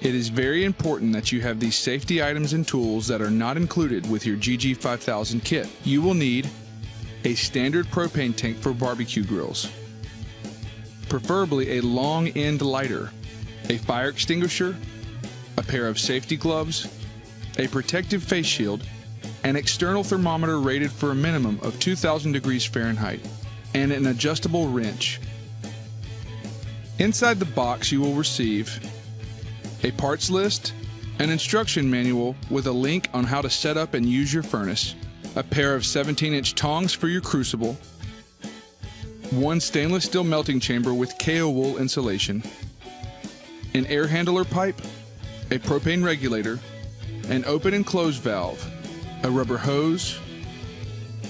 It is very important that you have these safety items and tools that are not included with your GG5000 kit. You will need a standard propane tank for barbecue grills, preferably a long end lighter, a fire extinguisher, a pair of safety gloves, a protective face shield, an external thermometer rated for a minimum of 2000 degrees Fahrenheit, and an adjustable wrench. Inside the box you will receive a parts list, an instruction manual with a link on how to set up and use your furnace, a pair of 17-inch tongs for your crucible, one stainless steel melting chamber with KO wool insulation, an air handler pipe, a propane regulator, an open and close valve, a rubber hose,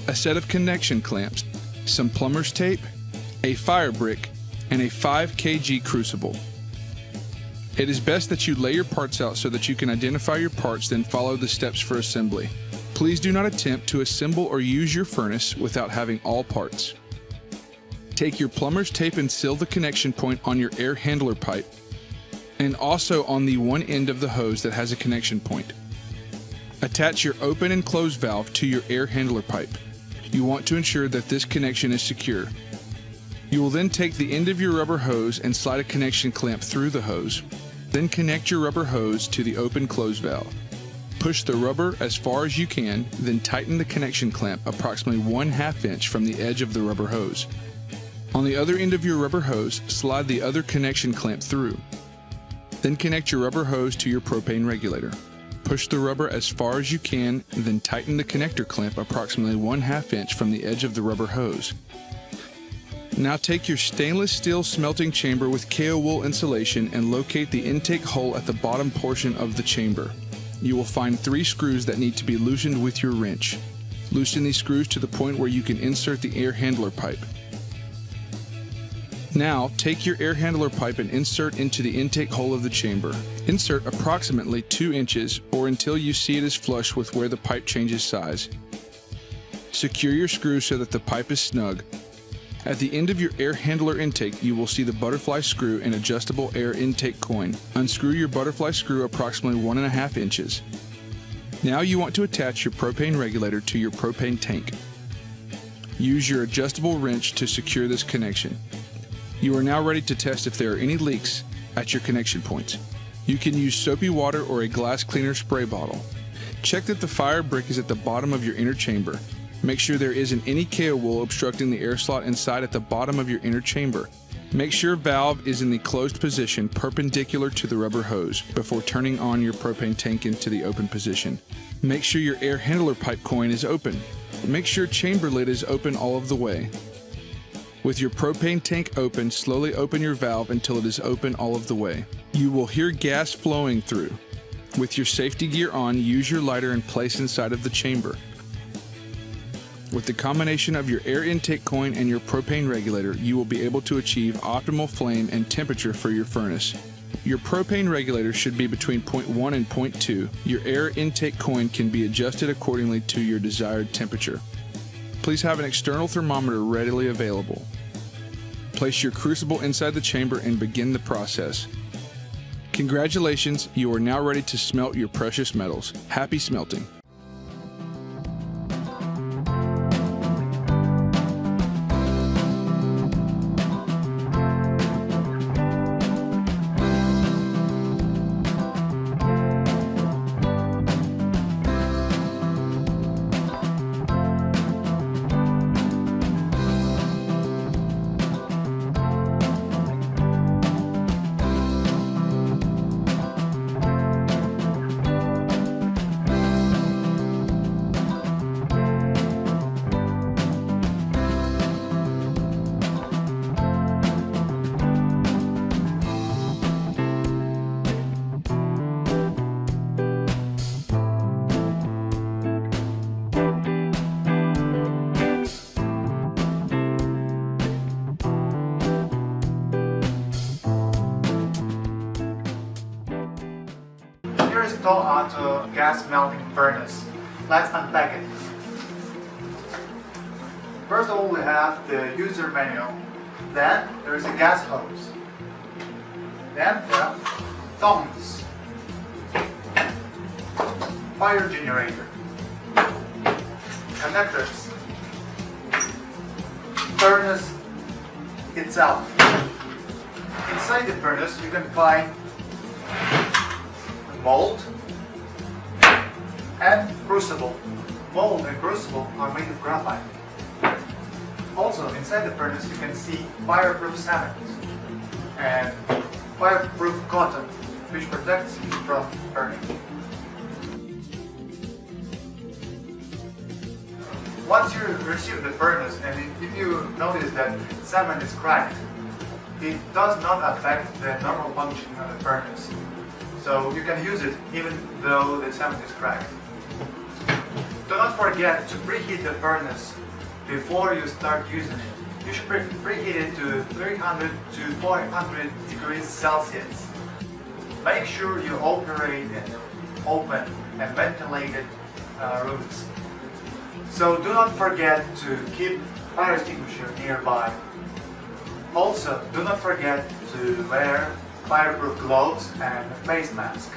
a set of connection clamps, some plumber's tape, a fire brick, and a 5 kg crucible. It is best that you lay your parts out so that you can identify your parts, then follow the steps for assembly. Please do not attempt to assemble or use your furnace without having all parts. Take your plumber's tape and seal the connection point on your air handler pipe, and also on the one end of the hose that has a connection point. Attach your open and close valve to your air handler pipe. You want to ensure that this connection is secure. You will then take the end of your rubber hose and slide a connection clamp through the hose. Then connect your rubber hose to the open-close valve. Push the rubber as far as you can, then tighten the connection clamp approximately 1/2 inch from the edge of the rubber hose. On the other end of your rubber hose, slide the other connection clamp through. Then connect your rubber hose to your propane regulator. Push the rubber as far as you can, then tighten the connector clamp approximately 1/2 inch from the edge of the rubber hose. Now take your stainless steel smelting chamber with KO wool insulation and locate the intake hole at the bottom portion of the chamber. You will find 3 screws that need to be loosened with your wrench. Loosen these screws to the point where you can insert the air handler pipe. Now take your air handler pipe and insert into the intake hole of the chamber. Insert approximately 2 inches or until you see it is flush with where the pipe changes size. Secure your screw so that the pipe is snug. At the end of your air handler intake, you will see the butterfly screw and adjustable air intake coin. Unscrew your butterfly screw approximately 1.5 inches. Now you want to attach your propane regulator to your propane tank. Use your adjustable wrench to secure this connection. You are now ready to test if there are any leaks at your connection points. You can use soapy water or a glass cleaner spray bottle. Check that the fire brick is at the bottom of your inner chamber. Make sure there isn't any KO wool obstructing the air slot inside at the bottom of your inner chamber. Make sure valve is in the closed position perpendicular to the rubber hose before turning on your propane tank into the open position. Make sure your air handler pipe coin is open. Make sure chamber lid is open all of the way. With your propane tank open, slowly open your valve until it is open all of the way. You will hear gas flowing through. With your safety gear on, use your lighter and place inside of the chamber. With the combination of your air intake coin and your propane regulator, you will be able to achieve optimal flame and temperature for your furnace. Your propane regulator should be between 0.1 and 0.2. Your air intake coin can be adjusted accordingly to your desired temperature. Please have an external thermometer readily available. Place your crucible inside the chamber and begin the process. Congratulations, you are now ready to smelt your precious metals. Happy smelting! Here's TOAUTO gas melting furnace. Let's unpack it. First of all, we have the user manual. Then there is a gas hose. Then there are thongs fire generator, connectors, furnace itself. Inside the furnace you can find mold and crucible. Mold and crucible are made of graphite. Also, inside the furnace you can see fireproof cement and fireproof cotton, which protects you from burning. Once you receive the furnace and if you notice that cement is cracked, it does not affect the normal function of the furnace. So you can use it even though the cement is cracked. Do not forget to preheat the furnace before you start using it. You should preheat it to 300 to 400 degrees Celsius. Make sure you operate in open and ventilated rooms. So do not forget to keep fire extinguisher nearby. Also, do not forget to wear fireproof gloves and face mask.